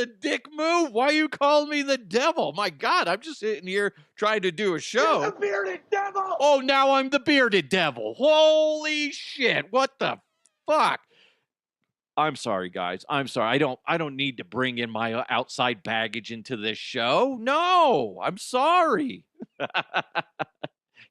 a dick move? Why are you calling me the devil? My God, I'm just sitting here trying to do a show. You're the bearded devil! Oh, now I'm the bearded devil. Holy shit. What the fuck? I'm sorry, guys. I'm sorry. I don't need to bring in my outside baggage into this show. No, I'm sorry.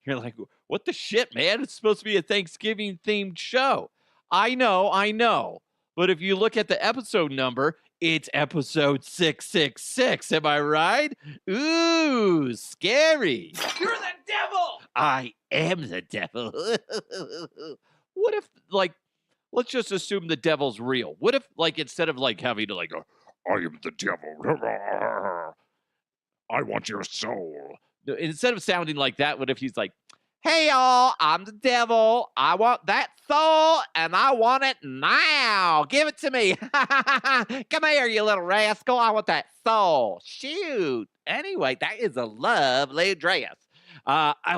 You're like, what the shit, man? It's supposed to be a Thanksgiving themed show. I know. But if you look at the episode number, it's episode 666. Am I right? Ooh, scary. You're the devil! I am the devil. What if, like, let's just assume the devil's real. What if, like, instead of, like, having to, like, I am the devil. I want your soul. Instead of sounding like that, what if he's like, hey, y'all, I'm the devil. I want that soul, and I want it now. Give it to me. Come here, you little rascal. I want that soul. Shoot. Anyway, that is a lovely dress.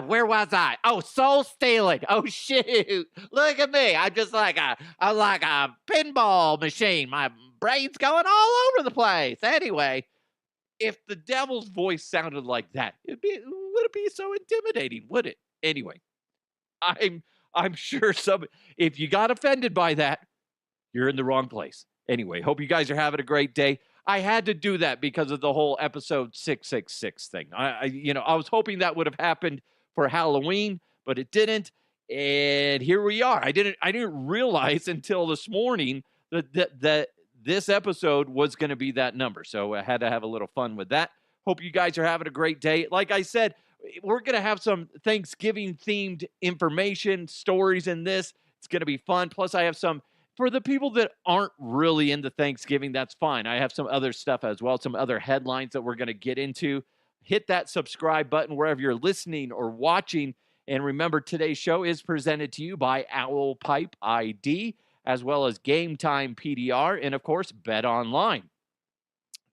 Where was I? Oh, soul stealing. Oh, shoot. Look at me. I'm like a pinball machine. My brain's going all over the place. Anyway, if the devil's voice sounded like that, would it be so intimidating, would it? Anyway, I'm sure if you got offended by that, you're in the wrong place. Anyway, hope you guys are having a great day. I had to do that because of the whole episode 666 thing. I was hoping that would have happened for Halloween, but it didn't. And here we are. I didn't realize until this morning that this episode was going to be that number. So I had to have a little fun with that. Hope you guys are having a great day. Like I said, we're going to have some Thanksgiving-themed information, stories in this. It's going to be fun. Plus, I have some, for the people that aren't really into Thanksgiving, that's fine. I have some other stuff as well, some other headlines that we're going to get into. Hit that subscribe button wherever you're listening or watching. And remember, today's show is presented to you by Owl Pipe ID, as well as Game Time PDR, and, of course, Bet Online.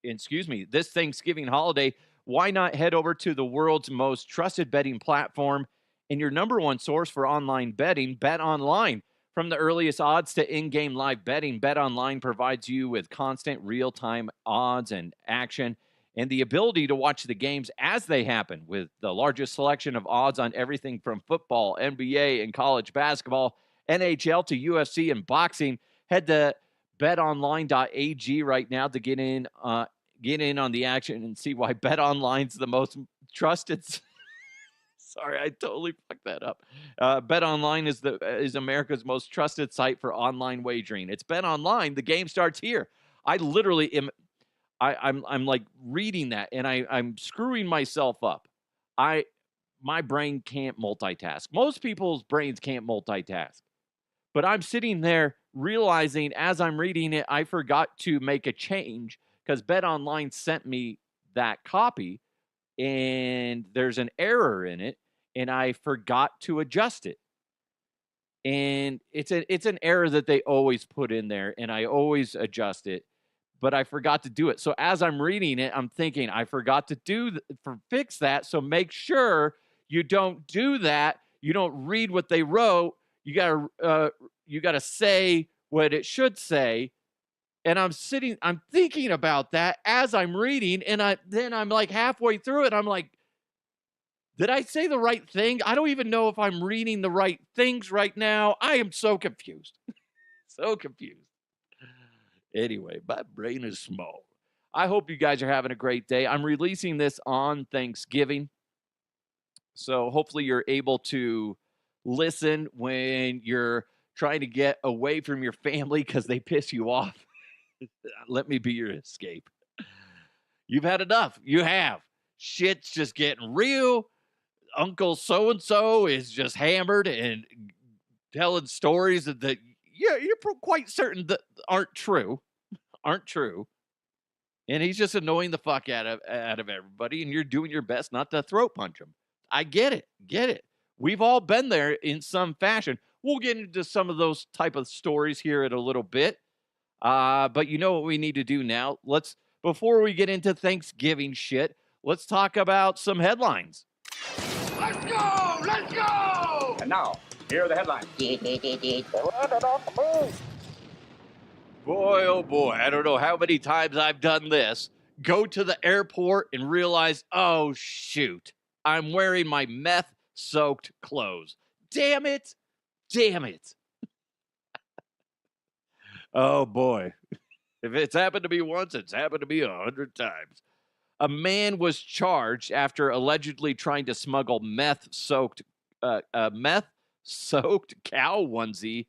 This Thanksgiving holiday, why not head over to the world's most trusted betting platform and your number one source for online betting, Bet Online. From the earliest odds to in-game live betting, Bet Online provides you with constant real-time odds and action and the ability to watch the games as they happen with the largest selection of odds on everything from football, NBA, and college basketball, NHL to UFC and boxing. Head to betonline.ag right now to get in on the action and see why BetOnline's the most trusted. Sorry, I totally fucked that up. BetOnline is America's most trusted site for online wagering. It's BetOnline. The game starts here. I literally am. I'm like reading that and I'm screwing myself up. My brain can't multitask. Most people's brains can't multitask. But I'm sitting there realizing as I'm reading it, I forgot to make a change because BetOnline sent me that copy and there's an error in it and I forgot to adjust it. And it's an error that they always put in there and I always adjust it, but I forgot to do it. So as I'm reading it, I'm thinking I forgot to fix that. So make sure you don't do that. You don't read what they wrote. You gotta say what it should say. And I'm thinking about that as I'm reading, and I'm like halfway through it. I'm like, did I say the right thing? I don't even know if I'm reading the right things right now. I am so confused. So confused. Anyway, my brain is small. I hope you guys are having a great day. I'm releasing this on Thanksgiving. So hopefully you're able to listen when you're trying to get away from your family because they piss you off. Let me be your escape. You've had enough. You have. Shit's just getting real. Uncle so-and-so is just hammered and telling stories that you're quite certain that aren't true. And he's just annoying the fuck out of everybody, and you're doing your best not to throat punch him. I get it. We've all been there in some fashion. We'll get into some of those type of stories here in a little bit. But you know what we need to do now? Before we get into Thanksgiving shit, let's talk about some headlines. Let's go! And now, here are the headlines. Boy, oh boy, I don't know how many times I've done this. Go to the airport and realize, oh shoot, I'm wearing my meth-soaked clothes. Damn it. Damn it. Oh boy. If it's happened to me once, it's happened to me 100 times. A man was charged after allegedly trying to smuggle meth-soaked cow onesie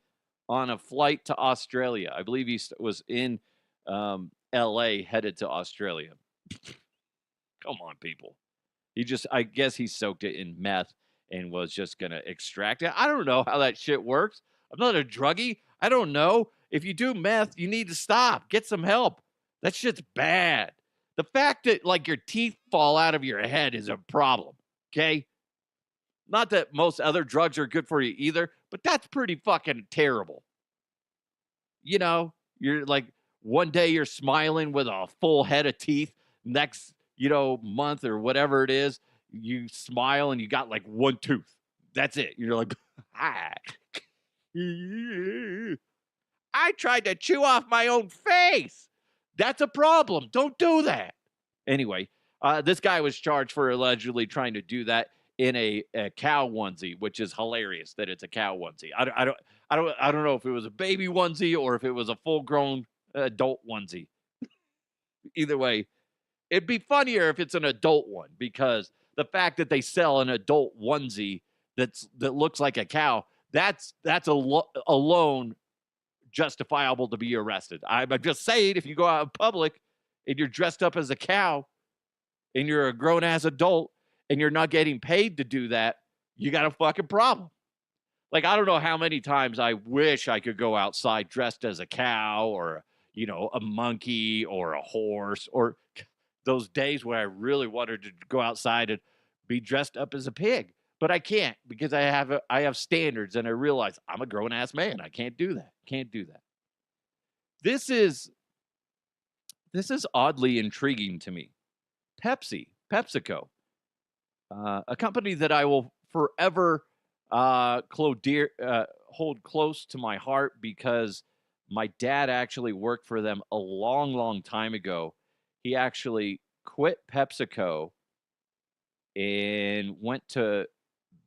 on a flight to Australia. I believe he was in L.A. headed to Australia. Come on, people. I guess he soaked it in meth and was just gonna extract it. I don't know how that shit works. I'm not a druggie. I don't know. If you do meth, you need to stop. Get some help. That shit's bad. The fact that like your teeth fall out of your head is a problem. Okay. Not that most other drugs are good for you either, but that's pretty fucking terrible. You know, you're like one day you're smiling with a full head of teeth. Next, month or whatever it is, you smile and you got like one tooth. That's it. You're like, hi. I tried to chew off my own face. That's a problem. Don't do that. Anyway, this guy was charged for allegedly trying to do that in a cow onesie, which is hilarious that it's a cow onesie. I don't know if it was a baby onesie or if it was a full-grown adult onesie. Either way, it'd be funnier if it's an adult one, because the fact that they sell an adult onesie that looks like a cow, that's alone justifiable to be arrested. I'm just saying, if you go out in public and you're dressed up as a cow and you're a grown-ass adult and you're not getting paid to do that, you got a fucking problem. Like, I don't know how many times I wish I could go outside dressed as a cow or, a monkey or a horse, or those days where I really wanted to go outside and be dressed up as a pig. But I can't, because I have standards, and I realize I'm a grown-ass man. I can't do that. Can't do that. This is oddly intriguing to me. PepsiCo, a company that I will forever hold close to my heart, because my dad actually worked for them a long, long time ago. He actually quit PepsiCo and went to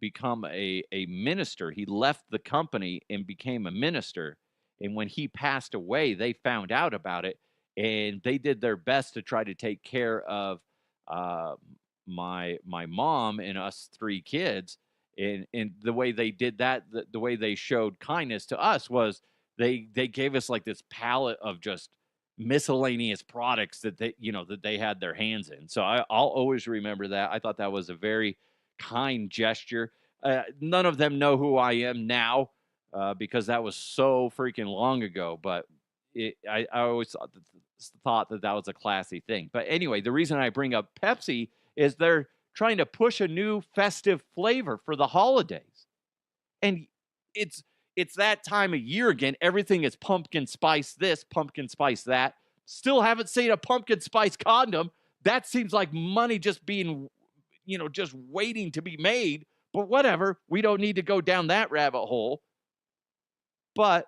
become a minister. He left the company and became a minister. And when he passed away, they found out about it, and they did their best to try to take care of my mom and us three kids. And the way they did that, the way they showed kindness to us, was they gave us like this pallet of just miscellaneous products that they had their hands in. So I'll always remember that. I thought that was a very kind gesture. None of them know who I am now, because that was so freaking long ago. But I always thought that was a classy thing. But anyway, the reason I bring up Pepsi is they're trying to push a new festive flavor for the holidays. And it's that time of year again. Everything is pumpkin spice this, pumpkin spice that. Still haven't seen a pumpkin spice condom. That seems like money just being, just waiting to be made. But whatever. We don't need to go down that rabbit hole. But,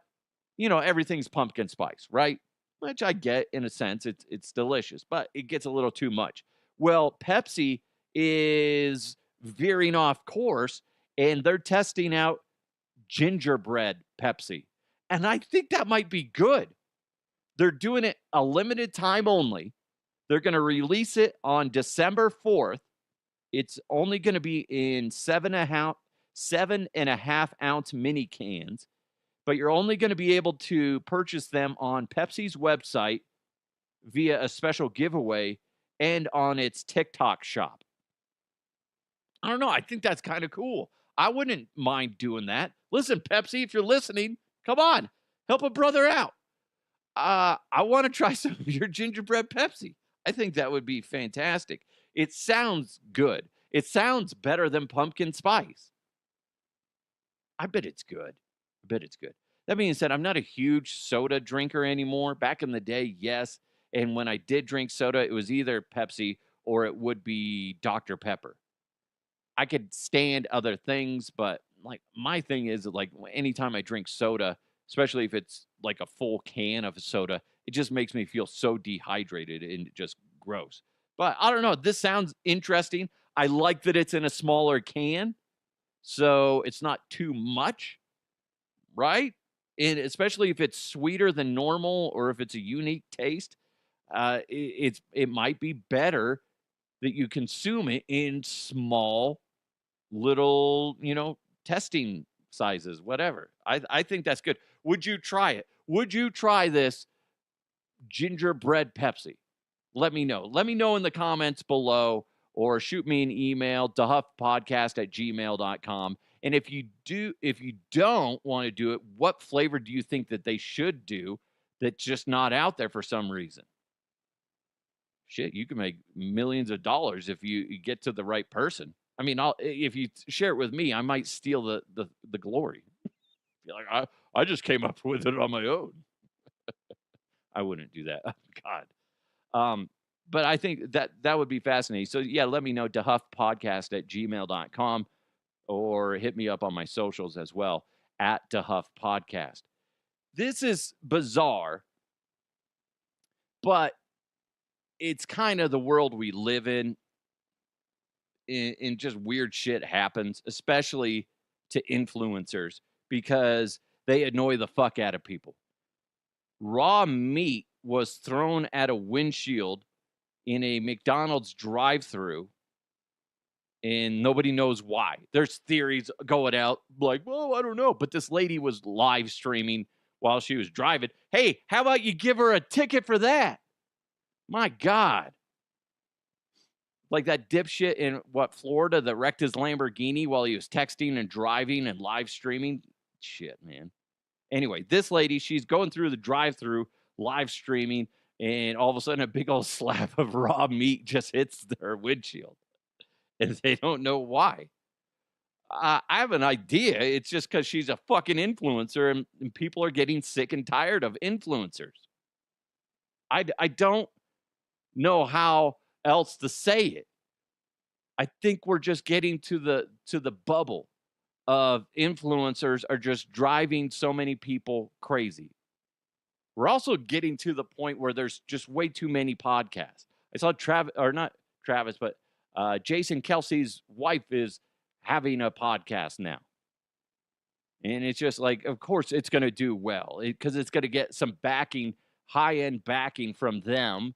everything's pumpkin spice, right? Which I get in a sense. It's delicious, but it gets a little too much. Well, Pepsi is veering off course, and they're testing out gingerbread Pepsi. And I think that might be good. They're doing it a limited time only. They're going to release it on December 4th. It's only going to be in 7.5 ounce mini cans, but you're only going to be able to purchase them on Pepsi's website via a special giveaway and on its TikTok shop. I don't know. I think that's kind of cool. I wouldn't mind doing that. Listen, Pepsi, if you're listening, come on, help a brother out. I want to try some of your gingerbread Pepsi. I think that would be fantastic. It sounds good. It sounds better than pumpkin spice. I bet it's good. That being said, I'm not a huge soda drinker anymore. Back in the day, yes. And when I did drink soda, it was either Pepsi or it would be Dr. Pepper. I could stand other things, but like my thing is like anytime I drink soda, especially if it's like a full can of soda, it just makes me feel so dehydrated and just gross. But I don't know. This sounds interesting. I like that it's in a smaller can, so it's not too much, right? And especially if it's sweeter than normal or if it's a unique taste, it might be better that you consume it in small little, testing sizes, whatever. I think that's good. Would you try it? Would you try this gingerbread Pepsi? Let me know. Let me know in the comments below or shoot me an email, dehuffpodcast@gmail.com. And if you don't want to do it, what flavor do you think that they should do that's just not out there for some reason? Shit, you can make millions of dollars if you get to the right person. I mean, if you share it with me, I might steal the glory. Be like, I just came up with it on my own. I wouldn't do that. Oh, God. But I think that would be fascinating. So yeah, let me know, dehuffpodcast@gmail.com, or hit me up on my socials as well, @dehuffpodcast. This is bizarre, but it's kind of the world we live in. In just weird shit happens, especially to influencers, because they annoy the fuck out of people. Raw meat was thrown at a windshield in a McDonald's drive-thru, and nobody knows why. There's theories going out like, well, I don't know, but this lady was live streaming while she was driving. Hey, how about you give her a ticket for that? My God. Like that dipshit in Florida that wrecked his Lamborghini while he was texting and driving and live streaming. Shit, man. Anyway, this lady, she's going through the drive-thru, live streaming, and all of a sudden a big old slab of raw meat just hits their windshield. And they don't know why. I have an idea. It's just because she's a fucking influencer and people are getting sick and tired of influencers. I don't know how else to say it. I think we're just getting to the bubble of influencers are just driving so many people crazy. We're also getting to the point where there's just way too many podcasts. I saw Jason Kelsey's wife is having a podcast now. And it's just like, of course it's going to do well because it's going to get some backing, high-end backing from them,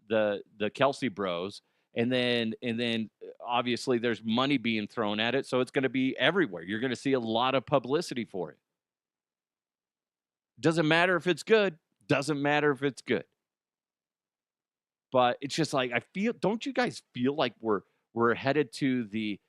the Kelsey bros. And then obviously there's money being thrown at it. So it's going to be everywhere. You're going to see a lot of publicity for it. Doesn't matter if it's good. Doesn't matter if it's good. But it's just like, don't you guys feel like we're headed to the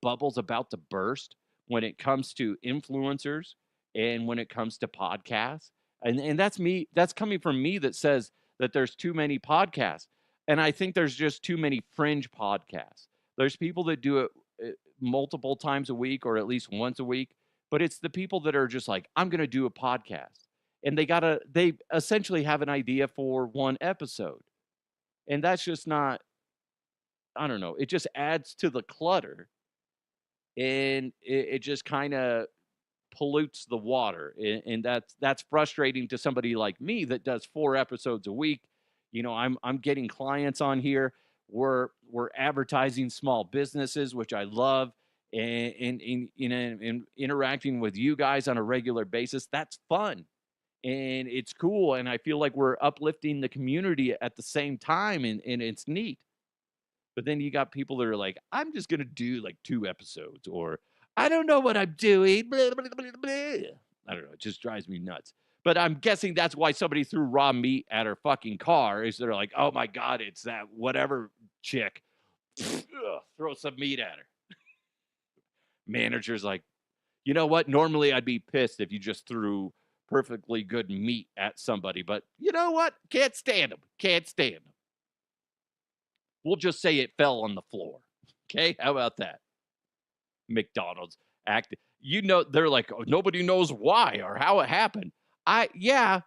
bubble's about to burst when it comes to influencers and when it comes to podcasts? And that's me. That's coming from me that says that there's too many podcasts. And I think there's just too many fringe podcasts. There's people that do it multiple times a week or at least once a week. But it's the people that are just like, I'm going to do a podcast. And they essentially have an idea for one episode. And that's just not, I don't know. It just adds to the clutter. And it just kind of pollutes the water. And that's frustrating to somebody like me that does 4 episodes a week. You know, I'm getting clients on here. We're advertising small businesses, which I love, and interacting with you guys on a regular basis. That's fun. And it's cool. And I feel like we're uplifting the community at the same time. And it's neat. But then you got people that are like, I'm just going to do like 2 episodes, or I don't know what I'm doing. Blah, blah, blah, blah. I don't know. It just drives me nuts. But I'm guessing that's why somebody threw raw meat at her fucking car, is they're like, oh my God, it's that whatever chick. Throw some meat at her. Manager's like, you know what? Normally I'd be pissed if you just threw perfectly good meat at somebody. But you know what? Can't stand them. Can't stand them. We'll just say it fell on the floor. Okay? How about that? McDonald's acted. You know, they're like, oh, nobody knows why or how it happened. Yeah,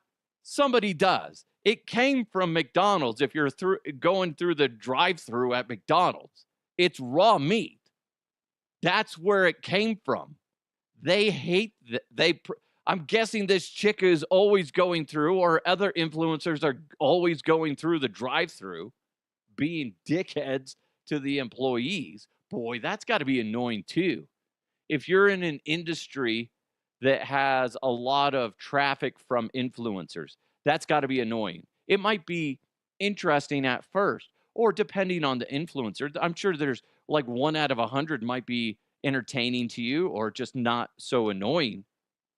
somebody does. It came from McDonald's. If you're going through the drive-thru at McDonald's, it's raw meat. That's where it came from. They hate I'm guessing this chick is always going through, or other influencers are always going through the drive-thru, being dickheads to the employees. Boy, that's got to be annoying too. If you're in an industry that has a lot of traffic from influencers, that's got to be annoying. It might be interesting at first, or depending on the influencer, I'm sure there's like 1 out of 100 might be entertaining to you or just not so annoying,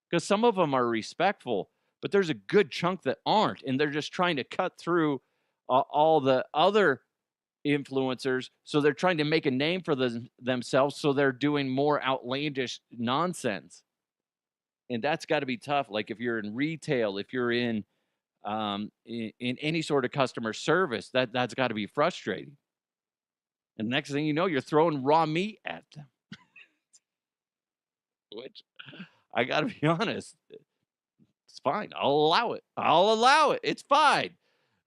because some of them are respectful, but there's a good chunk that aren't, and they're just trying to cut through all the other influencers. So they're trying to make a name for themselves. So they're doing more outlandish nonsense. And that's got to be tough. Like if you're in retail, if you're in any sort of customer service, that's got to be frustrating. And next thing you know, you're throwing raw meat at them, which I got to be honest, it's fine. I'll allow it. I'll allow it. It's fine.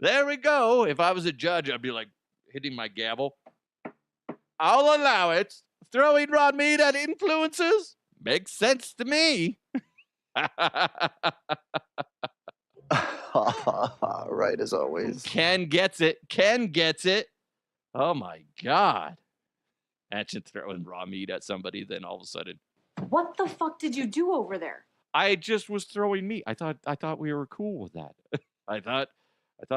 There we go. If I was a judge, I'd be like hitting my gavel. I'll allow it. Throwing raw meat at influencers makes sense to me. Right, as always. Ken gets it. Ken gets it. Oh my God. Imagine throwing raw meat at somebody, then all of a sudden, What the fuck did you do over there? I just was throwing meat. I thought we were cool with that. I thought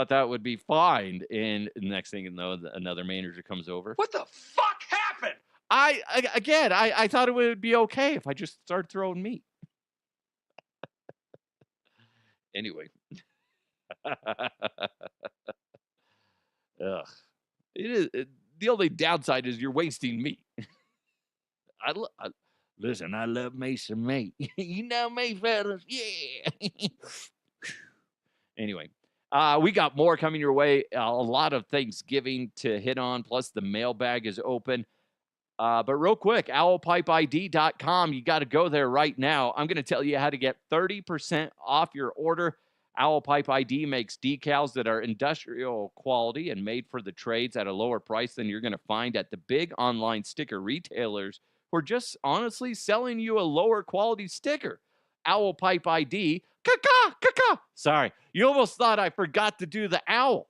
that would be fine. And the next thing you know, another manager comes over. What the fuck happened? I thought it would be okay if I just started throwing meat. Anyway. Ugh. The only downside is you're wasting meat. Listen, I love me some meat. You know me, fellas. Yeah. Anyway, we got more coming your way. A lot of Thanksgiving to hit on, plus the mailbag is open. But real quick, owlpipeid.com. You got to go there right now. I'm going to tell you how to get 30% off your order. Owl Pipe ID makes decals that are industrial quality and made for the trades at a lower price than you're going to find at the big online sticker retailers who are just honestly selling you a lower quality sticker. Owl Pipe ID. Caca. Sorry. You almost thought I forgot to do the owl.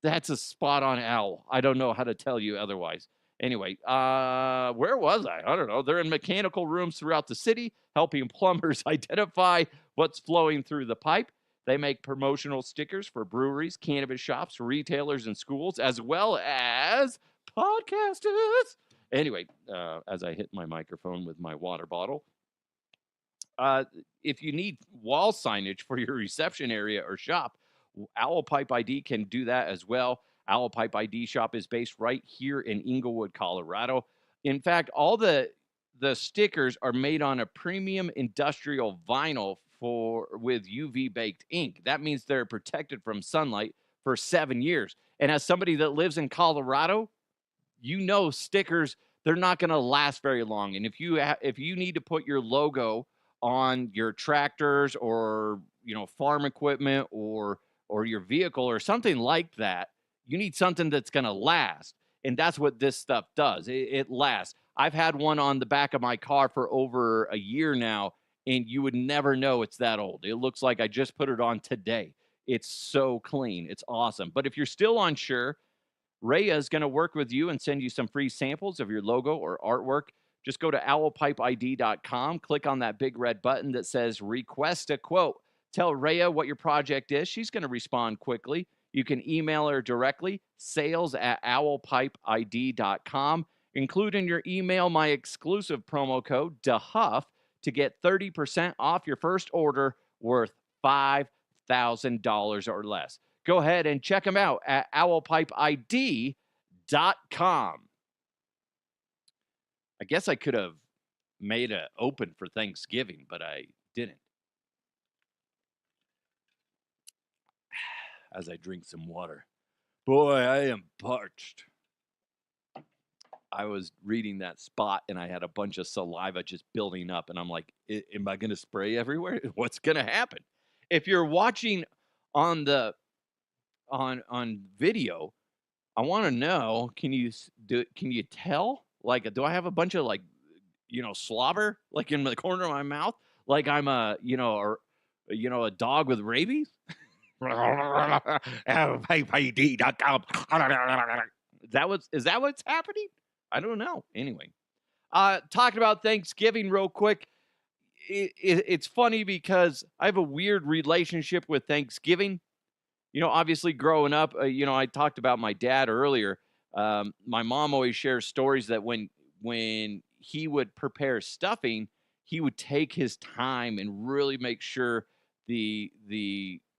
That's a spot on owl. I don't know how to tell you otherwise. Anyway, where was I? I don't know. They're in mechanical rooms throughout the city, helping plumbers identify what's flowing through the pipe. They make promotional stickers for breweries, cannabis shops, retailers, and schools, as well as podcasters. Anyway, as I hit my microphone with my water bottle, if you need wall signage for your reception area or shop, Owl Pipe ID can do that as well. Owl Pipe ID shop is based right here in Inglewood, Colorado. In fact, all the stickers are made on a premium industrial vinyl with UV baked ink. That means they're protected from sunlight for 7 years. And as somebody that lives in Colorado, you know stickers, they're not going to last very long. And if you need to put your logo on your tractors or farm equipment or your vehicle or something like that, you need something that's going to last. And that's what this stuff does. It lasts. I've had one on the back of my car for over a year now, and you would never know it's that old. It looks like I just put it on today. It's so clean. It's awesome. But if you're still unsure, Rhea is going to work with you and send you some free samples of your logo or artwork. Just go to owlpipeid.com, click on that big red button that says request a quote. Tell Rhea what your project is. She's going to respond quickly. You can email her directly, sales@owlpipeid.com. Include in your email my exclusive promo code, DeHuff, to get 30% off your first order worth $5,000 or less. Go ahead and check them out at owlpipeid.com. I guess I could have made it open for Thanksgiving, but I didn't. As I drink some water. Boy, I am parched. I was reading that spot and I had a bunch of saliva just building up, and I'm like, am I going to spray everywhere? What's going to happen? If you're watching on the on video, I want to know, can you tell? Like, do I have a bunch of slobber like in the corner of my mouth? Like I'm a a dog with rabies? PayPD.com. Is that what's happening? I don't know. Anyway, talking about Thanksgiving real quick. It's funny because I have a weird relationship with Thanksgiving. Obviously growing up, I talked about my dad earlier. My mom always shares stories that when he would prepare stuffing, he would take his time and really make sure the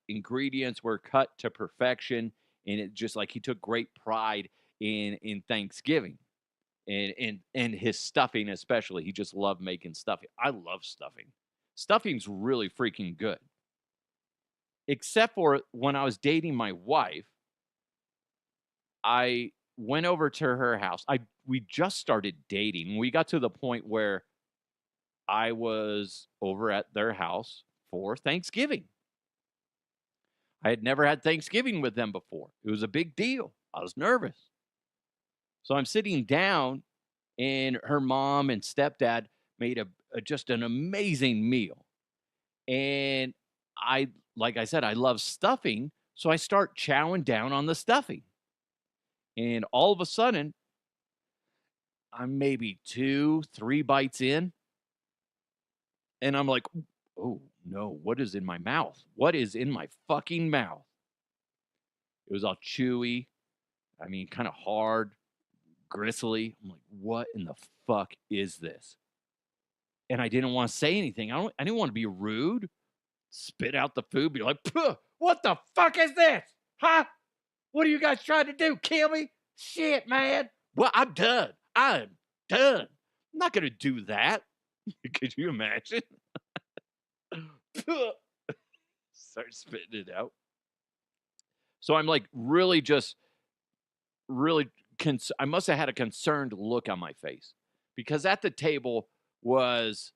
ingredients were cut to perfection, and it just like he took great pride in Thanksgiving and his stuffing especially. He just loved making stuffing. I love stuffing. Stuffing's really freaking good. Except for when I was dating my wife, I went over to her house. We just started dating. We got to the point where I was over at their house for Thanksgiving. I had never had Thanksgiving with them before. It was a big deal. I was nervous. So I'm sitting down, and her mom and stepdad made just an amazing meal. And like I said, I love stuffing, so I start chowing down on the stuffing. And all of a sudden, I'm maybe 2, 3 bites in, and I'm like, "Oh, no, what is in my mouth? What is in my fucking mouth?" It was all chewy, kinda hard, gristly. I'm like, "What in the fuck is this?" And I didn't wanna say anything. I didn't wanna be rude, spit out the food, be like, "Puh, what the fuck is this? Huh? What are you guys trying to do? Kill me? Shit, man. Well, I'm done. I'm done. I'm not gonna do that." Could you imagine? Start spitting it out. So I'm like really just really I must have had a concerned look on my face because at the table was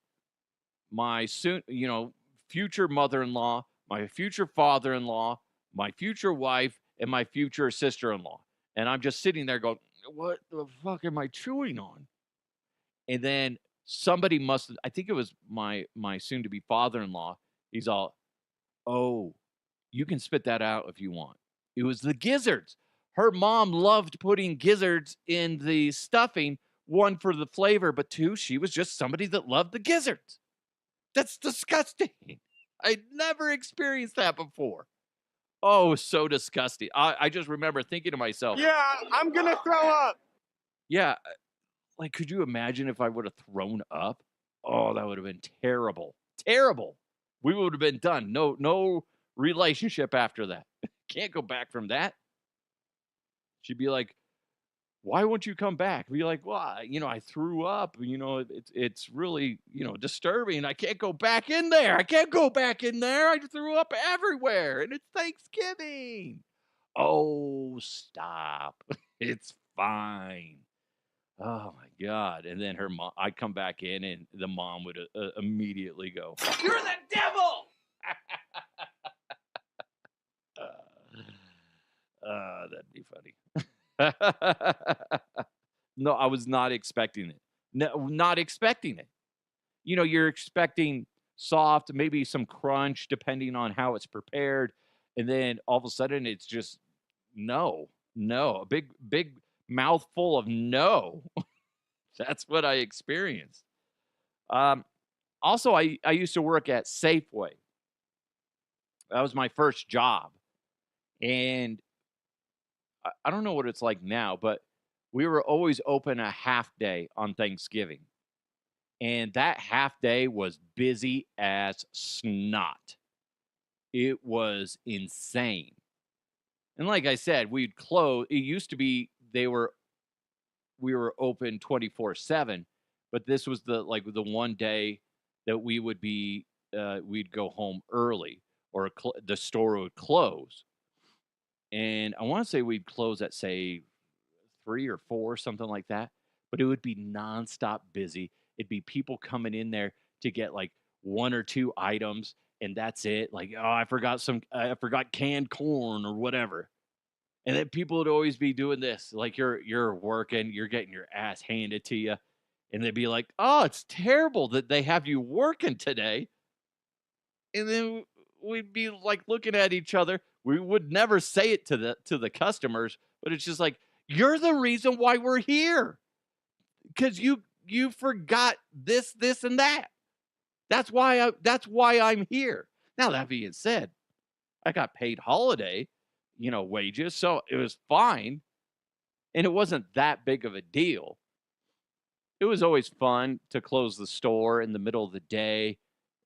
my future mother-in-law, my future father-in-law, my future wife, and my future sister-in-law. And I'm just sitting there going, "What the fuck am I chewing on?" And then somebody I think it was my soon-to-be father-in-law. He's all, "Oh, you can spit that out if you want." It was the gizzards. Her mom loved putting gizzards in the stuffing, one, for the flavor, but two, she was just somebody that loved the gizzards. That's disgusting. I never experienced that before. Oh, so disgusting. I just remember thinking to myself, Yeah, I'm gonna throw up. yeah, like, could you imagine if I would have thrown up? Oh, that would have been terrible. Terrible. We would have been done. No relationship after that. Can't go back from that. She'd be like, "Why won't you come back?" Be like, "Well, I threw up. It's really, disturbing. I can't go back in there. I can't go back in there. I threw up everywhere, and it's Thanksgiving." Oh, stop. It's fine. Oh my God. And then her mom, I'd come back in, and the mom would immediately go, You're the devil. That'd be funny. No, I was not expecting it. No, not expecting it. You're expecting soft, maybe some crunch, depending on how it's prepared. And then all of a sudden it's just no, a big mouthful of no. That's what I experienced. Um, Also, I used to work at Safeway. That was my first job. And I don't know what it's like now, but we were always open a half day on Thanksgiving. And that half day was busy as snot. It was insane. And like I said, we'd close. It used to be we were open 24/7, but this was the one day that we would be we'd go home early, or the store would close. And I want to say we'd close at, say, 3 or 4, something like that. But it would be nonstop busy. It'd be people coming in there to get like 1 or 2 items, and that's it. Like, "Oh, I forgot canned corn," or whatever. And then people would always be doing this. Like, you're working, you're getting your ass handed to you, and they'd be like, "Oh, it's terrible that they have you working today." And then we'd be like looking at each other. We would never say it to the customers, but it's just like, you're the reason why we're here. Because you forgot this, and that. That's why I'm here. Now that being said, I got paid holiday, wages, so it was fine, and it wasn't that big of a deal. It was always fun to close the store in the middle of the day,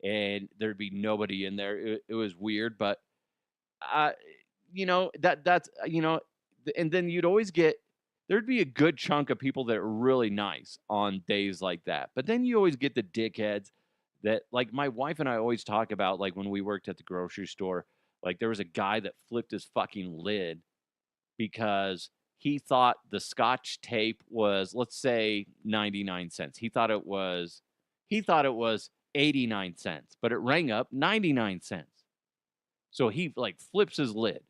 and there'd be nobody in there. It was weird, but uh, and then you'd always get there'd be a good chunk of people that are really nice on days like that. But then you always get the dickheads that, like, my wife and I always talk about, like, when we worked at the grocery store, like, there was a guy that flipped his fucking lid because he thought the scotch tape was, let's say, 99 cents. He thought it was 89 cents, but it rang up 99 cents. So he like flips his lid.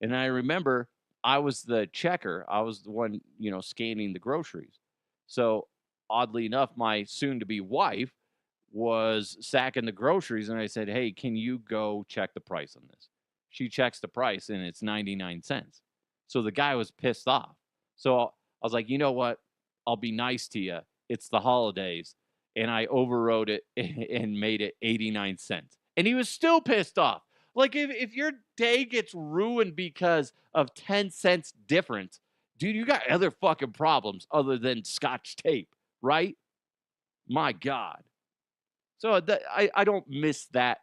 And I remember I was the checker. I was the one, scanning the groceries. So oddly enough, my soon to be wife was sacking the groceries. And I said, hey, can you go check the price on this? She checks the price and it's 99 cents. So the guy was pissed off. So I was like, you know what? I'll be nice to you. It's the holidays. And I overrode it and made it 89 cents. And he was still pissed off. Like, if your day gets ruined because of 10 cents difference, dude, you got other fucking problems other than scotch tape, right? My God. So I don't miss that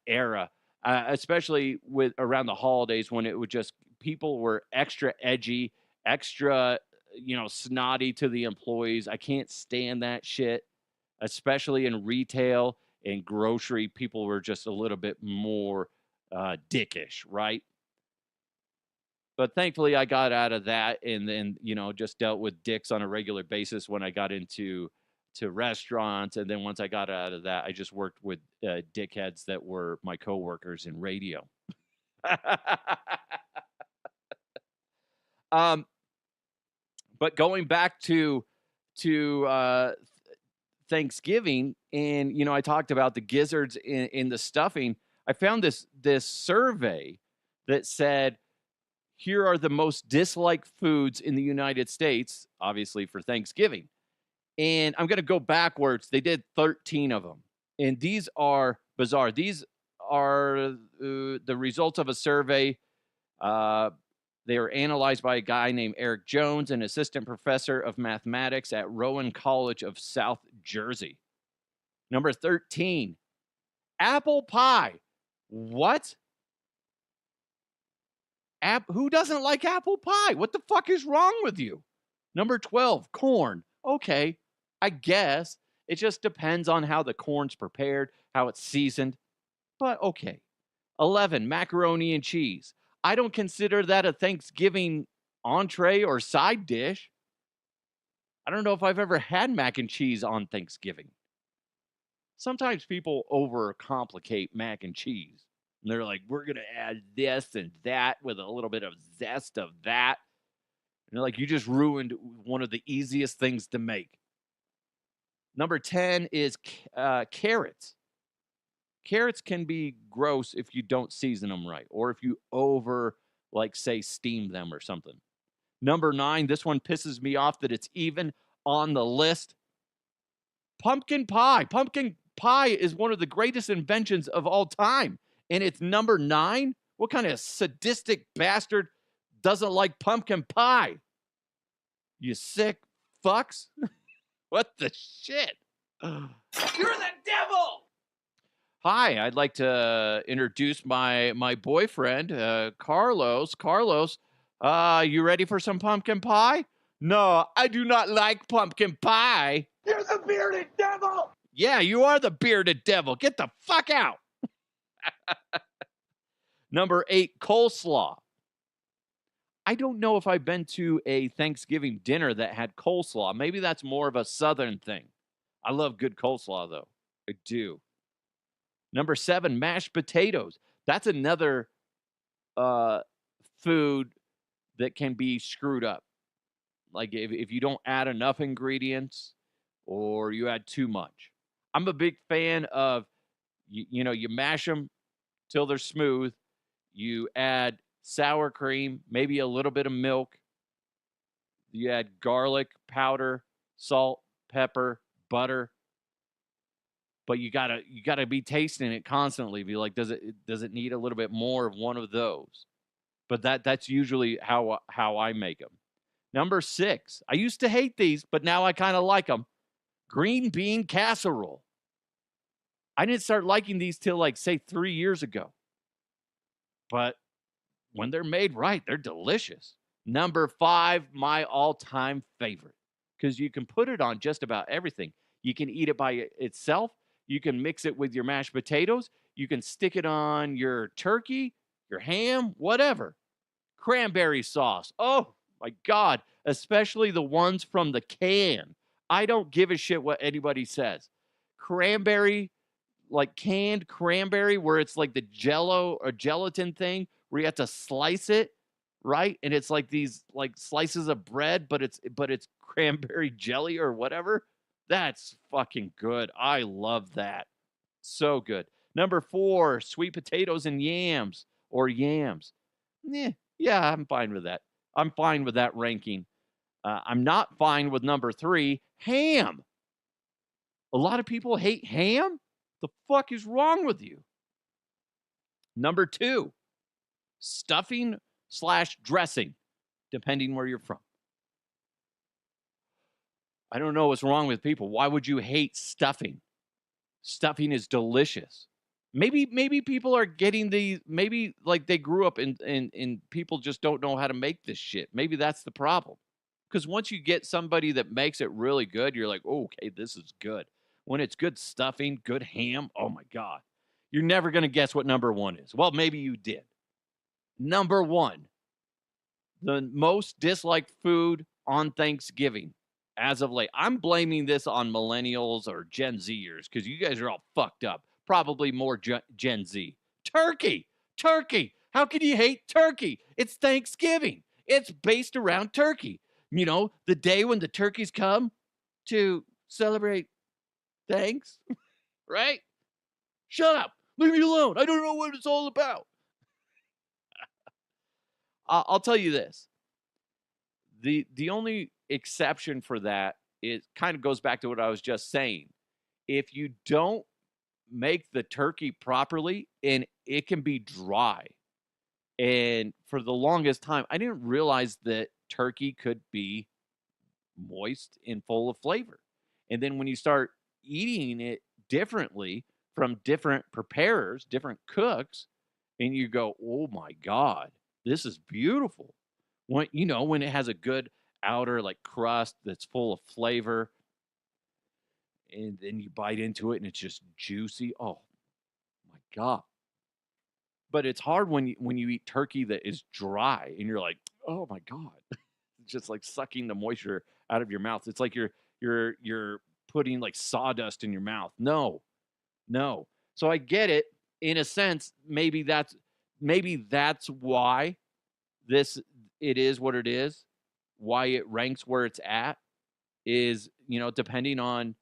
era, especially with around the holidays when it would just people were extra edgy, extra snotty to the employees. I can't stand that shit, especially in retail and grocery. People were just a little bit more dickish, right? But thankfully, I got out of that, and then just dealt with dicks on a regular basis when I got into restaurants, and then once I got out of that, I just worked with dickheads that were my coworkers in radio. But going back to Thanksgiving, and I talked about the gizzards in the stuffing. I found this survey that said, here are the most disliked foods in the United States, obviously for Thanksgiving. And I'm going to go backwards. They did 13 of them. And these are bizarre. These are the results of a survey. They were analyzed by a guy named Eric Jones, an assistant professor of mathematics at Rowan College of South Jersey. Number 13, apple pie. What? Who doesn't like apple pie? What the fuck is wrong with you? Number 12, corn. Okay, I guess. It just depends on how the corn's prepared, how it's seasoned. But okay. 11, macaroni and cheese. I don't consider that a Thanksgiving entree or side dish. I don't know if I've ever had mac and cheese on Thanksgiving. Sometimes people overcomplicate mac and cheese. And they're like, we're going to add this and that with a little bit of zest of that. And they're like, you just ruined one of the easiest things to make. Number 10 is carrots. Carrots can be gross if you don't season them right, or if you say, steam them or something. Number 9, this one pisses me off that it's even on the list. Pumpkin pie. Pumpkin pie is one of the greatest inventions of all time. And it's number 9? What kind of sadistic bastard doesn't like pumpkin pie? You sick fucks? What the shit? You're the devil! Hi, I'd like to introduce my boyfriend, Carlos. Carlos, you ready for some pumpkin pie? No, I do not like pumpkin pie. You're the bearded devil! Yeah, you are the bearded devil. Get the fuck out. Number 8, coleslaw. I don't know if I've been to a Thanksgiving dinner that had coleslaw. Maybe that's more of a Southern thing. I love good coleslaw, though. I do. Number 7, mashed potatoes. That's another food that can be screwed up. Like if you don't add enough ingredients or you add too much. I'm a big fan of, you mash them till they're smooth. You add sour cream, maybe a little bit of milk. You add garlic powder, salt, pepper, butter. But you gotta be tasting it constantly. Be like, does it need a little bit more of one of those? But that's usually how I make them. Number 6. I used to hate these, but now I kind of like them. Green bean casserole. I didn't start liking these till like say 3 years ago. But when they're made right, they're delicious. Number 5, my all-time favorite, because you can put it on just about everything. You can eat it by itself. You can mix it with your mashed potatoes. You can stick it on your turkey, your ham, whatever. Cranberry sauce. Oh, my God. Especially the ones from the can. I don't give a shit what anybody says. Cranberry, like canned cranberry, where it's like the jello or gelatin thing where you have to slice it, right? And it's like these like slices of bread, but it's cranberry jelly or whatever. That's fucking good. I love that. So good. Number 4, sweet potatoes and yams or yams. Yeah, I'm fine with that. I'm fine with that ranking. I'm not fine with number 3, ham. A lot of people hate ham. The fuck is wrong with you? Number 2, stuffing / dressing, depending where you're from. I don't know what's wrong with people. Why would you hate stuffing? Stuffing is delicious. Maybe people are getting these, maybe like they grew up and people just don't know how to make this shit. Maybe that's the problem. Because once you get somebody that makes it really good, you're like, oh, okay, this is good. When it's good stuffing, good ham, oh my God. You're never going to guess what number 1 is. Well, maybe you did. Number 1, the most disliked food on Thanksgiving as of late. I'm blaming this on millennials or Gen Zers because you guys are all fucked up. Probably more Gen Z. Turkey. Turkey. How can you hate turkey? It's Thanksgiving. It's based around turkey. You know, the day when the turkeys come to celebrate thanks, right? Shut up. Leave me alone. I don't know what it's all about. I'll tell you this. The only exception for that, it kind of goes back to what I was just saying. If you don't make the turkey properly, and it can be dry. And for the longest time, I didn't realize that turkey could be moist and full of flavor. And then when you start eating it differently from different preparers, different cooks, and you go, "Oh my God, this is beautiful." When it has a good outer like crust that's full of flavor, and then you bite into it and it's just juicy. Oh my God. But it's hard when you eat turkey that is dry and you're like, "Oh my God." It's just like sucking the moisture out of your mouth. It's like you're putting like sawdust in your mouth. No. No. So I get it in a sense. Maybe that's why this it is what it is, why it ranks where it's at is, depending on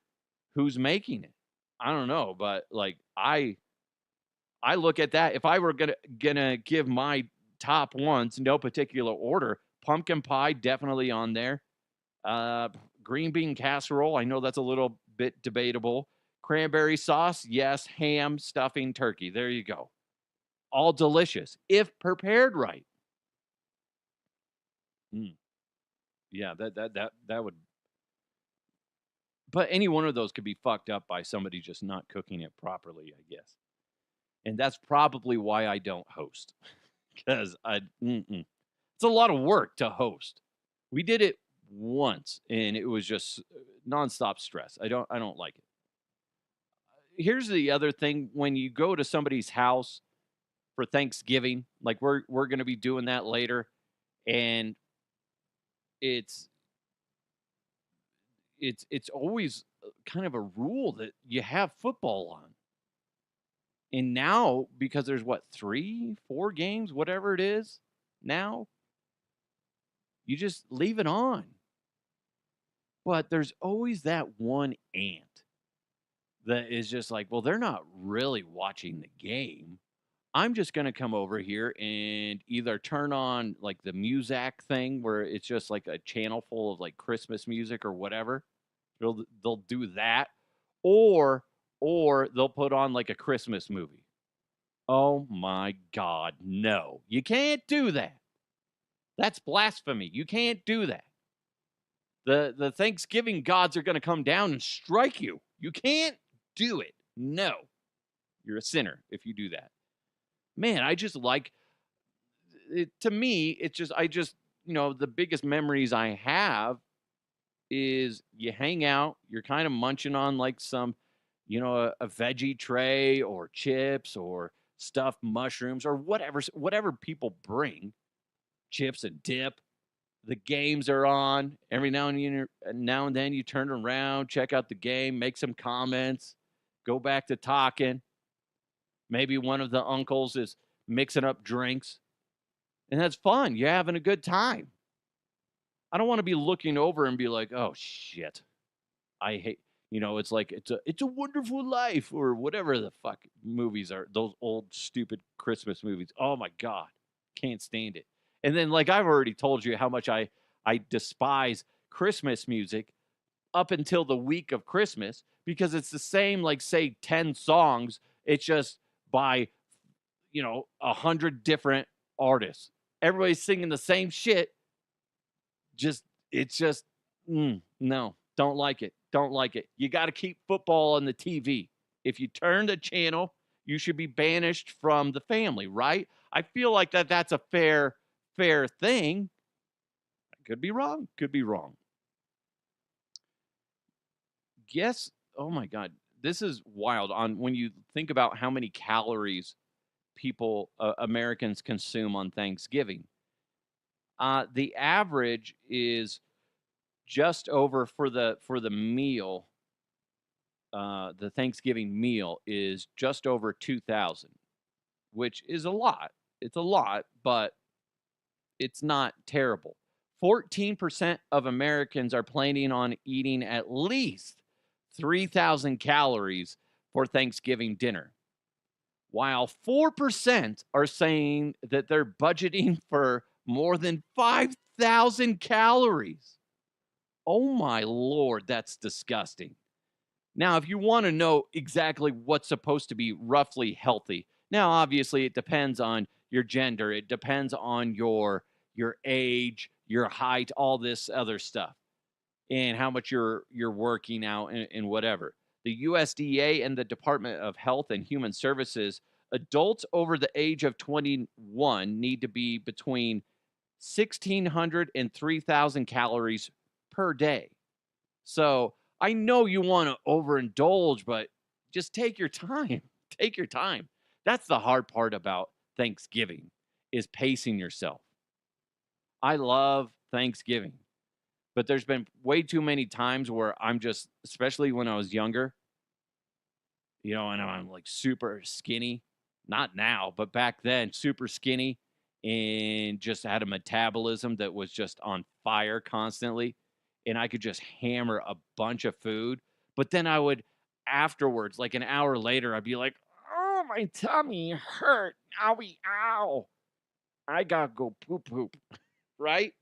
who's making it. I don't know, but like I look at that. If I were gonna give my top ones, no particular order, pumpkin pie definitely on there. Uh, Green bean casserole, I know that's a little bit debatable. Cranberry sauce, yes. Ham, stuffing, turkey. There you go. All delicious if prepared right. Mm, yeah, that would. But any one of those could be fucked up by somebody just not cooking it properly, I guess. And that's probably why I don't host. Because it's a lot of work to host. We did it once and it was just nonstop stress. I don't like it. Here's the other thing: when you go to somebody's house for Thanksgiving, like we're going to be doing that later, and it's it's always kind of a rule that you have football on. And now, because there's what, 3, 4 games, whatever it is, now you just leave it on. But there's always that one aunt that is just like, well, they're not really watching the game. I'm just going to come over here and either turn on like the Muzak thing where it's just like a channel full of like Christmas music or whatever. They'll do that, or they'll put on like a Christmas movie. Oh my God, no. You can't do that. That's blasphemy. You can't do that. The Thanksgiving gods are going to come down and strike you. You can't do it. No. You're a sinner if you do that. Man, I just like it. To me, it's just the biggest memories I have is you hang out, you're kind of munching on like some, a veggie tray or chips or stuffed mushrooms or whatever people bring, chips and dip. The games are on. Every now and then you turn around, check out the game, make some comments, go back to talking. Maybe one of the uncles is mixing up drinks. And that's fun. You're having a good time. I don't want to be looking over and be like, oh shit. I hate, it's like it's a wonderful life or whatever the fuck movies are. Those old stupid Christmas movies. Oh my God. Can't stand it. And then like I've already told you how much I despise Christmas music up until the week of Christmas because it's the same, like say 10 songs. It's just by 100 different artists. Everybody's singing the same shit. No, don't like it. Don't like it. You got to keep football on the TV. If you turn the channel, you should be banished from the family, right? I feel like that's a fair thing. I could be wrong. Could be wrong. Yes. Oh my God. This is wild. On when you think about how many calories people, Americans consume on Thanksgiving. The average is just over for the meal. The Thanksgiving meal is just over 2,000, which is a lot. It's a lot, but it's not terrible. 14% of Americans are planning on eating at least 3,000 calories for Thanksgiving dinner, while 4% are saying that they're budgeting for more than 5,000 calories. Oh my Lord, that's disgusting. Now, if you want to know exactly what's supposed to be roughly healthy, now obviously it depends on your gender, it depends on your age, your height, all this other stuff, and how much you're working out and whatever. The USDA and the Department of Health and Human Services, adults over the age of 21 need to be between 1,600 and 3,000 calories per day. So I know you want to overindulge, but just take your time. Take your time. That's the hard part about Thanksgiving is pacing yourself. I love Thanksgiving, but there's been way too many times where I'm just, especially when I was younger, and I'm like super skinny. Not now, but back then, super skinny and just had a metabolism that was just on fire constantly. And I could just hammer a bunch of food. But then I would afterwards, like an hour later, I'd be like, oh, my tummy hurt. Owie, ow. I gotta go poop. Right?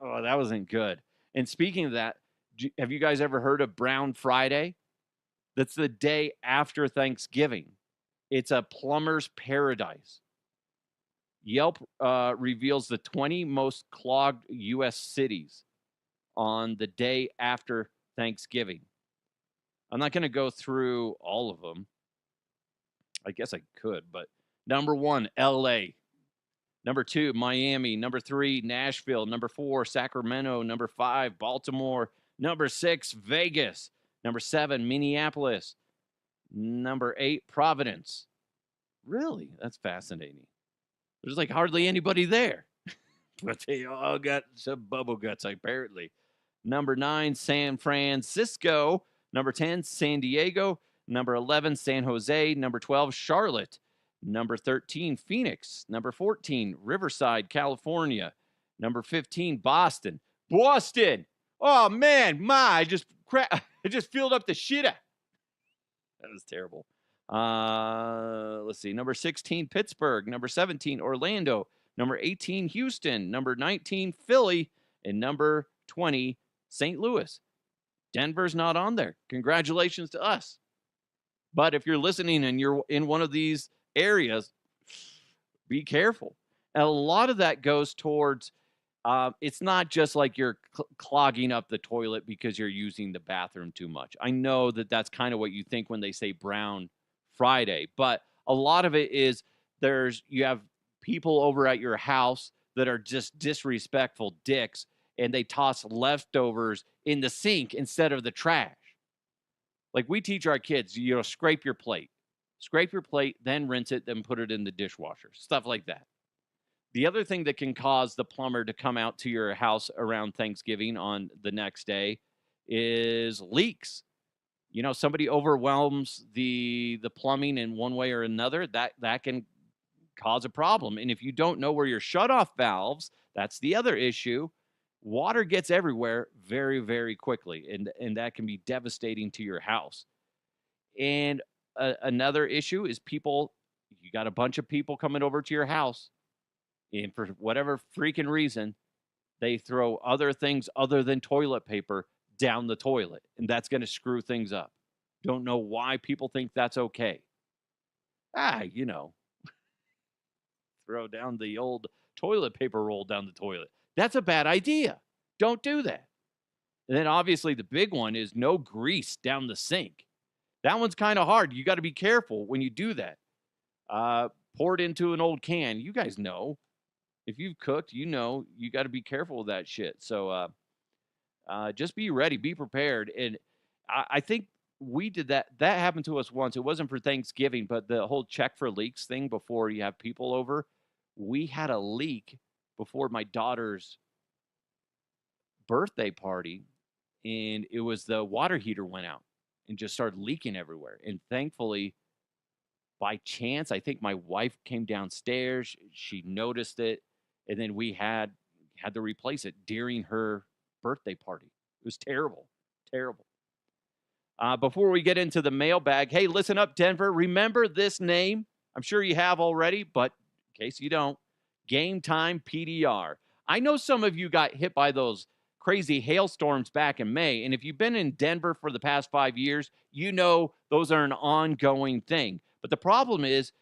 Oh, that wasn't good. And speaking of that, have you guys ever heard of Brown Friday? That's the day after Thanksgiving. It's a plumber's paradise. Yelp reveals the 20 most clogged U.S. cities on the day after Thanksgiving. I'm not going to go through all of them. I guess I could, but number 1, L.A. Number 2, Miami. Number 3, Nashville. Number 4, Sacramento. Number 5, Baltimore. Number 6, Vegas. Number 7, Minneapolis. Number 8, Providence. Really? That's fascinating. There's like hardly anybody there. But they all got some bubble guts, apparently. Number 9, San Francisco. Number 10, San Diego. Number 11, San Jose. Number 12, Charlotte. Number 13, Phoenix. Number 14, Riverside, California. Number 15, Boston. Boston! Oh, man, I just filled up the shitter. That was terrible. Let's see. Number 16, Pittsburgh. Number 17, Orlando. Number 18, Houston. Number 19, Philly. And number 20, St. Louis. Denver's not on there. Congratulations to us. But if you're listening and you're in one of these areas, be careful. And a lot of that goes towards, it's not just like you're clogging up the toilet because you're using the bathroom too much. I know that that's kind of what you think when they say Brown Friday, but a lot of it is you have people over at your house that are just disrespectful dicks, and they toss leftovers in the sink instead of the trash. Like we teach our kids, scrape your plate, then rinse it, then put it in the dishwasher, stuff like that. The other thing that can cause the plumber to come out to your house around Thanksgiving on the next day is leaks. Somebody overwhelms the plumbing in one way or another, that can cause a problem. And if you don't know where your shutoff valves, that's the other issue. Water gets everywhere very, very quickly, and that can be devastating to your house. And another issue is you got a bunch of people coming over to your house, and for whatever freaking reason, they throw other things other than toilet paper down the toilet, and that's going to screw things up. Don't know why people think that's okay. Throw down the old toilet paper roll down the toilet. That's a bad idea. Don't do that. And then obviously the big one is no grease down the sink. That one's kind of hard. You got to be careful when you do that. Pour it into an old can. You guys know. If you've cooked, you got to be careful with that shit. So just be ready, be prepared. And I think we did that. That happened to us once. It wasn't for Thanksgiving, but the whole check for leaks thing before you have people over. We had a leak before my daughter's birthday party, and it was the water heater went out and just started leaking everywhere. And thankfully, by chance, I think my wife came downstairs. She noticed it, and then we had to replace it during her birthday party. It was terrible, terrible. Before we get into the mailbag, hey, listen up, Denver. Remember this name? I'm sure you have already, but in case you don't, Game Time PDR. I know some of you got hit by those crazy hailstorms back in May, and if you've been in Denver for the past 5 years, you know those are an ongoing thing. But the problem is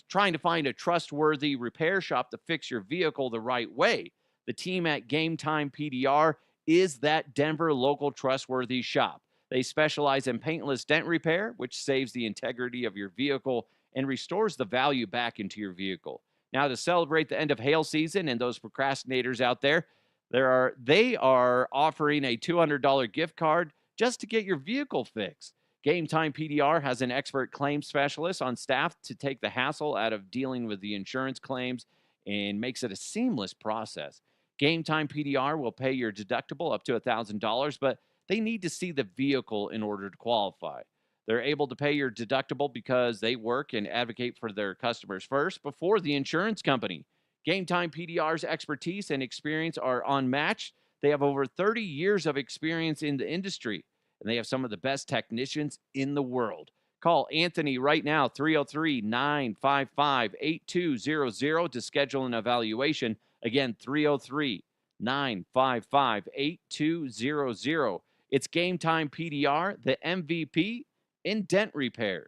trying to find a trustworthy repair shop to fix your vehicle the right way. The team at Game Time PDR is that Denver local trustworthy shop. They specialize in paintless dent repair, which saves the integrity of your vehicle and restores the value back into your vehicle. Now, to celebrate the end of hail season and those procrastinators out there, they are offering a $200 gift card just to get your vehicle fixed. Game Time PDR has an expert claims specialist on staff to take the hassle out of dealing with the insurance claims and makes it a seamless process. Game Time PDR will pay your deductible up to $1,000, but they need to see the vehicle in order to qualify. They're able to pay your deductible because they work and advocate for their customers first before the insurance company. Game Time PDR's expertise and experience are unmatched. They have over 30 years of experience in the industry, and they have some of the best technicians in the world. Call Anthony right now, 303-955-8200 to schedule an evaluation. Again, 303-955-8200. It's Game Time PDR, the MVP in dent repair.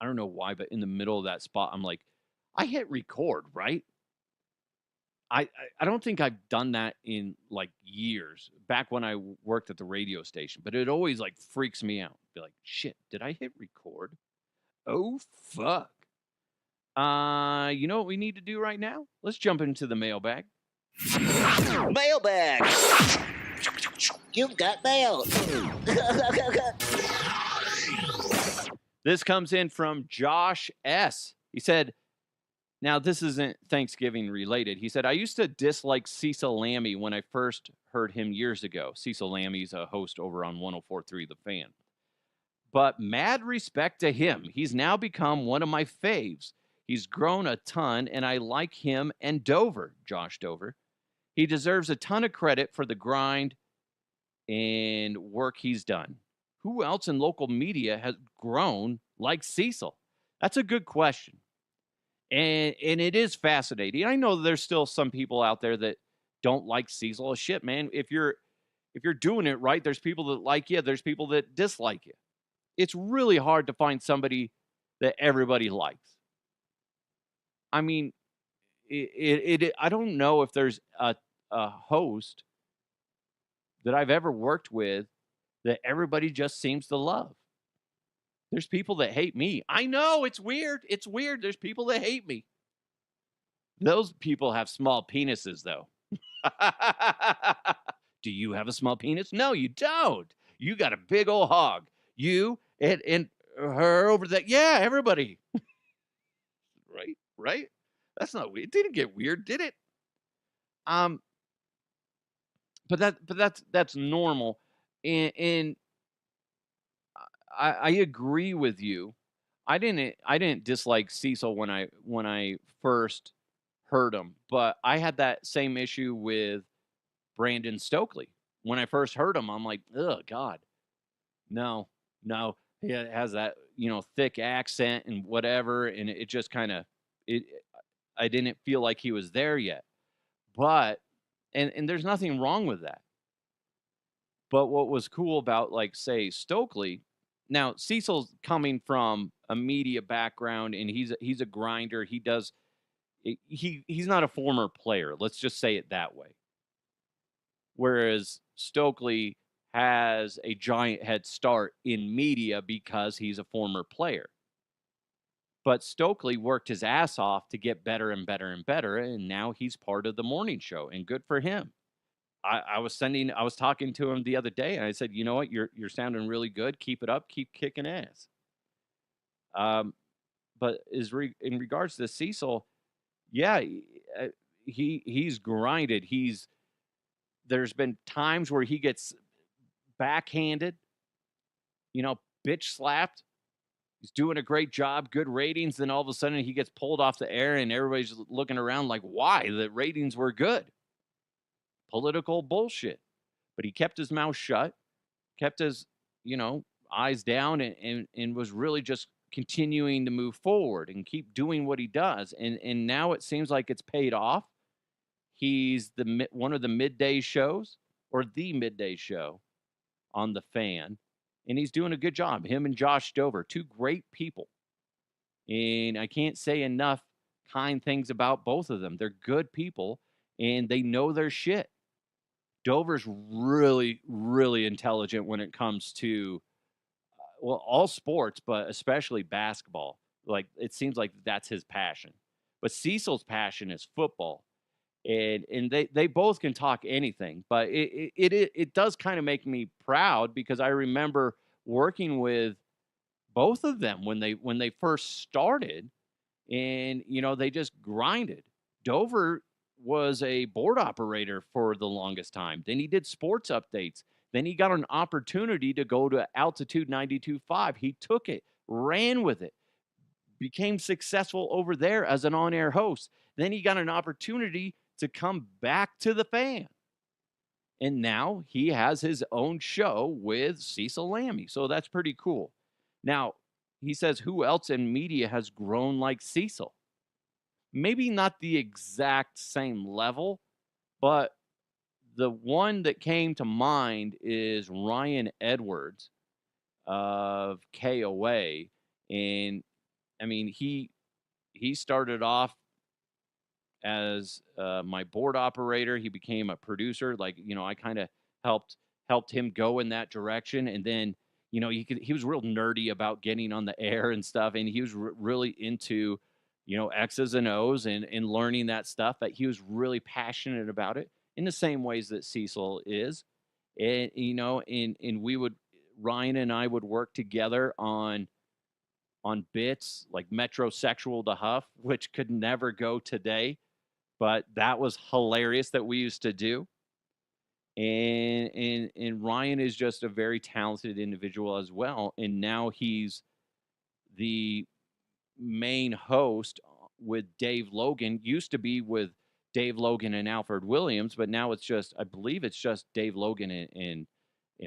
I don't know why, but in the middle of that spot, I'm like, I hit record, right? I don't think I've done that in like years, back when I worked at the radio station, but it always like freaks me out. Be like, shit, did I hit record? Oh, fuck. You know what we need to do right now? Let's jump into the mailbag. Mailbag. You've got mail. This comes in from Josh S. He said, now this isn't Thanksgiving related. He said, I used to dislike Cecil Lammey when I first heard him years ago. Cecil Lammey's a host over on 104.3 The Fan. But mad respect to him. He's now become one of my faves. He's grown a ton, and I like him and Dover, Josh Dover. He deserves a ton of credit for the grind and work he's done. who else in local media has grown like Cecil? That's a good question. And it is fascinating. I know there's still some people out there that don't like Cecil. Oh, shit, man. If you're doing it right, there's people that like you, there's people that dislike you. It's really hard to find somebody that everybody likes. I mean, I don't know if there's a host that I've ever worked with that everybody just seems to love. There's people that hate me. I know, it's weird. It's weird. There's people that hate me. Those people have small penises, though. Do you have a small penis? No, you don't. You got a big old hog. You and her over there. Yeah, everybody. Right? Right? That's not weird. It didn't get weird, did it? Um, but that's normal. And I agree with you. I didn't dislike Cecil when I first heard him, but I had that same issue with Brandon Stokely. When I first heard him, I'm like, oh God, no, no. He has that, thick accent and whatever, and it just kind of it. I didn't feel like he was there yet. But and there's nothing wrong with that. But what was cool about, like, say, Stokely, now Cecil's coming from a media background and he's a grinder. He's not a former player. Let's just say it that way. Whereas Stokely has a giant head start in media because he's a former player. But Stokely worked his ass off to get better and better and better, and now he's part of the morning show, and good for him. I was talking to him the other day, and I said, you know what, you're sounding really good. Keep it up. Keep kicking ass. Um, but in regards to Cecil, yeah, uh, he's grinded. There's been times where he gets backhanded, bitch slapped. He's doing a great job, good ratings. Then all of a sudden he gets pulled off the air, and everybody's looking around like, why? The ratings were good. Political bullshit. But he kept his mouth shut, kept his, eyes down, and was really just continuing to move forward and keep doing what he does. And now it seems like it's paid off. He's one of the midday shows, or the midday show on the Fan, and he's doing a good job. Him and Josh Dover, two great people. And I can't say enough kind things about both of them. They're good people and they know their shit. Dover's really, really intelligent when it comes to, well, all sports, but especially basketball. Like, it seems like that's his passion. But Cecil's passion is football. And they both can talk anything, but it does kind of make me proud because I remember working with both of them when they first started, and they just grinded. Dover was a board operator for the longest time. Then he did sports updates. Then he got an opportunity to go to Altitude 92.5. He took it, ran with it, became successful over there as an on-air host. Then he got an opportunity to come back to the Fan. And now he has his own show with Cecil Lammey. So that's pretty cool. Now, he says, who else in media has grown like Cecil? Maybe not the exact same level, but the one that came to mind is Ryan Edwards of KOA. And I mean, he started off as my board operator. He became a producer. Like, I kind of helped him go in that direction. And then, he was real nerdy about getting on the air and stuff. And he was really into, X's and O's and learning that stuff. But he was really passionate about it in the same ways that Cecil is. And, and Ryan and I would work together on bits like Metrosexual to Huff, which could never go today. But that was hilarious that we used to do. And Ryan is just a very talented individual as well. And now he's the main host with Dave Logan. Used to be with Dave Logan and Alfred Williams, but now I believe it's just Dave Logan and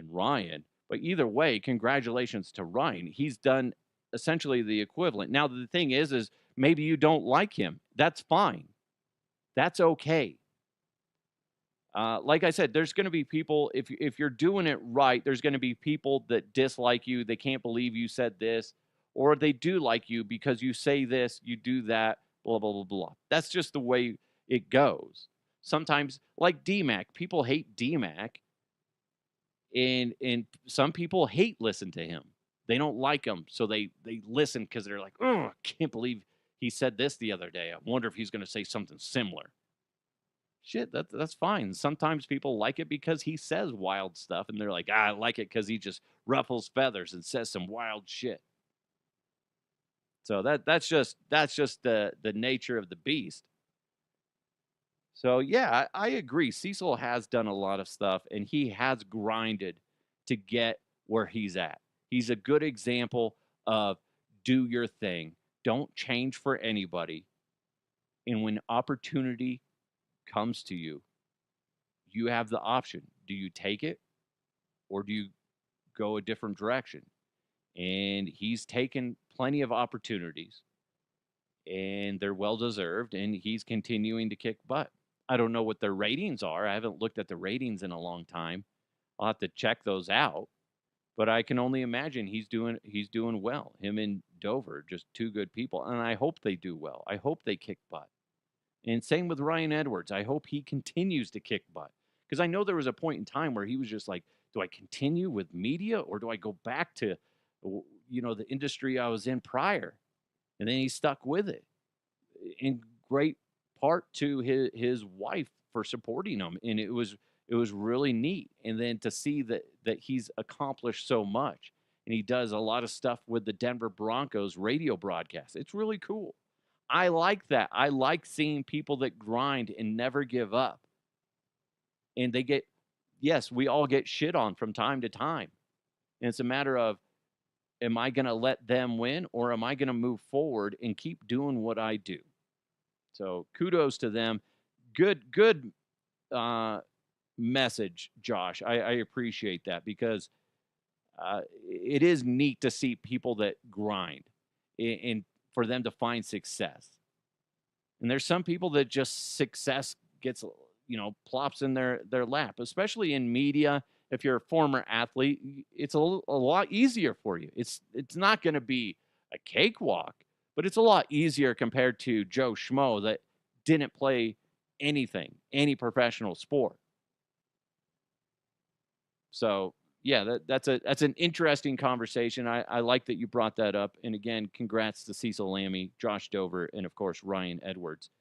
Ryan. But either way, congratulations to Ryan. He's done essentially the equivalent. Now, the thing is maybe you don't like him. That's fine. That's okay. Like I said, there's going to be people, if you're doing it right, there's going to be people that dislike you. They can't believe you said this, or they do like you because you say this, you do that, blah, blah, blah, blah. That's just the way it goes. Sometimes, like D-Mac, people hate D-Mac, and some people listen to him. They don't like him, so they listen because they're like, oh, I can't believe he said this the other day. I wonder if he's going to say something similar. Shit, that's fine. Sometimes people like it because he says wild stuff, and they're like, I like it because he just ruffles feathers and says some wild shit. So that's just the nature of the beast. So yeah, I agree. Cecil has done a lot of stuff, and he has grinded to get where he's at. He's a good example of do your thing. Don't change for anybody. And when opportunity comes to you, you have the option. Do you take it or do you go a different direction? And he's taken plenty of opportunities, and they're well deserved, and he's continuing to kick butt. I don't know what their ratings are. I haven't looked at the ratings in a long time. I'll have to check those out. But I can only imagine he's doing well. Him and Dover, just two good people, and I hope they do well. I hope they kick butt. And same with Ryan Edwards. I hope he continues to kick butt. Because I know there was a point in time where he was just like, do I continue with media or do I go back to, the industry I was in prior? And then he stuck with it. In great part to his wife for supporting him. And it was really neat. And then to see that he's accomplished so much. And he does a lot of stuff with the Denver Broncos radio broadcast. It's really cool. I like that. I like seeing people that grind and never give up. And yes, we all get shit on from time to time. And it's a matter of, am I going to let them win or am I going to move forward and keep doing what I do? So kudos to them. Good message, Josh. I appreciate that because it is neat to see people that grind and for them to find success. And there's some people that just success gets, plops in their lap, especially in media. If you're a former athlete, it's a lot easier for you. It's not going to be a cakewalk, but it's a lot easier compared to Joe Schmo that didn't play any professional sport. So yeah, that's an interesting conversation. I like that you brought that up. And again, congrats to Cecil Lammey, Josh Dover, and of course, Ryan Edwards.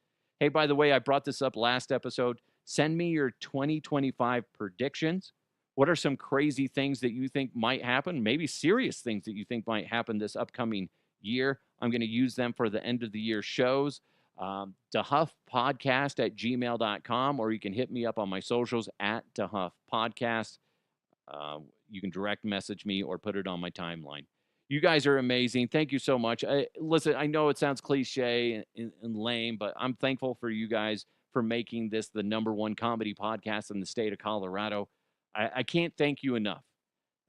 Hey, by the way, I brought this up last episode. Send me your 2025 predictions. What are some crazy things that you think might happen? Maybe serious things that you think might happen this upcoming year. I'm going to use them for the end of the year shows. DeHuffPodcast@gmail.com, or you can hit me up on my socials at DeHuffPodcast. You can direct message me or put it on my timeline. You guys are amazing. Thank you so much. Listen, I know it sounds cliche and lame, but I'm thankful for you guys for making this the #1 comedy podcast in the state of Colorado. I can't thank you enough.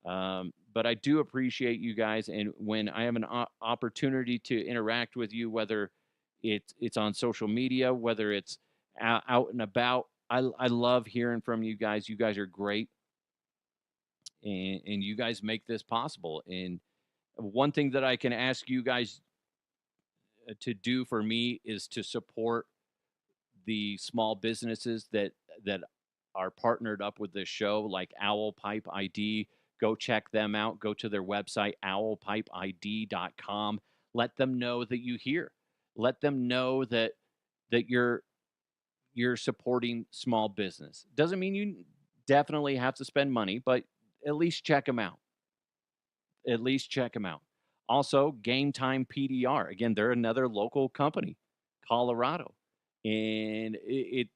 But I do appreciate you guys. And when I have an opportunity to interact with you, whether it's on social media, whether it's out and about, I love hearing from you guys. You guys are great. And you guys make this possible. And one thing that I can ask you guys to do for me is to support the small businesses that are partnered up with this show, like Owl Pipe ID. Go check them out. Go to their website, owlpipeid.com. Let them know that you hear. Let them know that you're supporting small business. Doesn't mean you definitely have to spend money, but at least check them out. At least check them out. Also, Game Time PDR. Again, they're another local company, Colorado. And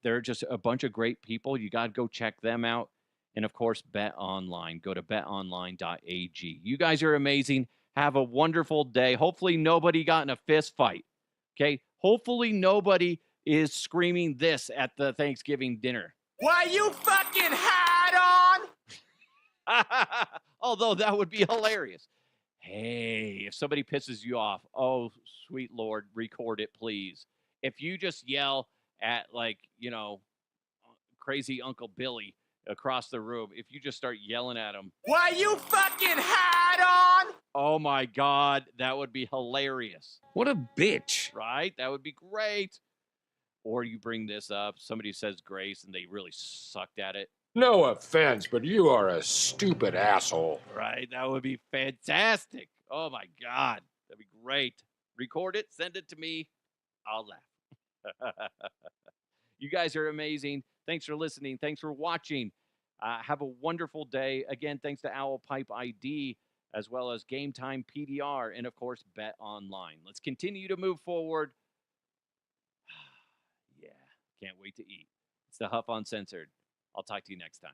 they're just a bunch of great people. You got to go check them out. And, of course, Bet Online. Go to betonline.ag. You guys are amazing. Have a wonderful day. Hopefully nobody got in a fist fight. Okay? Hopefully nobody is screaming this at the Thanksgiving dinner. Why you fucking hide on? Although that would be hilarious. Hey, if somebody pisses you off, oh, sweet Lord, record it, please. If you just yell at, like, crazy Uncle Billy across the room, if you just start yelling at him, Why you fucking hide on? oh my God, that would be hilarious, What a bitch. right? That would be great. Or you bring this up, somebody says grace and they really sucked at it, No offense, but you are a stupid asshole. right? That would be fantastic. Oh my God, that'd be great. Record it, send it to me. I'll laugh. You guys are amazing. Thanks for listening. Thanks for watching. Have a wonderful day. Again, thanks to Owl Pipe ID, as well as Game Time PDR, and of course, Bet Online. Let's continue to move forward. Yeah, can't wait to eat. It's the Huff Uncensored. I'll talk to you next time.